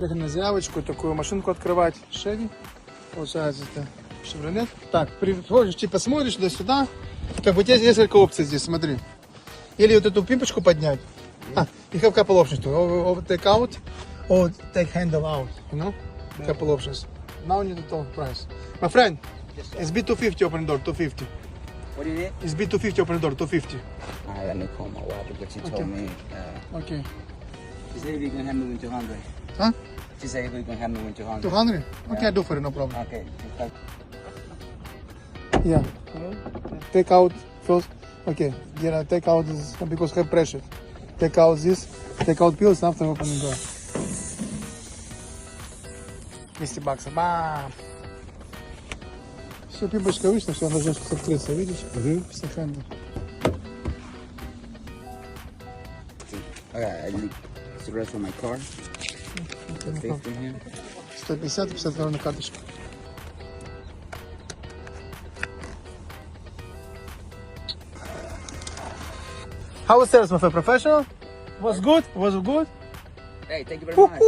Приехали на заявочку, такую машинку открывать. Шеви. Получается это Chevrolet. Так, приходишь, типа смотришь туда-сюда. Как бы у тебя есть несколько опций здесь, смотри. Или вот эту пимпочку поднять. You have couple options too. Or take out, or take handle out. You know? Couple options. Now you need to talk price. My friend, it's B250 open door, 250. What do you need? It's B250 open door, 250. Alright, let me call my wife because she told me. Okay. She said we can handle when 200. Huh? She said we can handle when 200. 200? Okay, I do for you, no problem. Okay. Yeah. Take out first. Okay. Yeah, take out this because have pressure. Take out this. Take out pills after opening door. $200. Бам! Все, пимпочка вышла, все, должно сейчас открыться, видишь? Все хендл. Alright, I need the rest of my car. 50 here. 150, 50 на карточку. How was sales, my friend? Professional? Was good? Was good? Hey, thank you very much.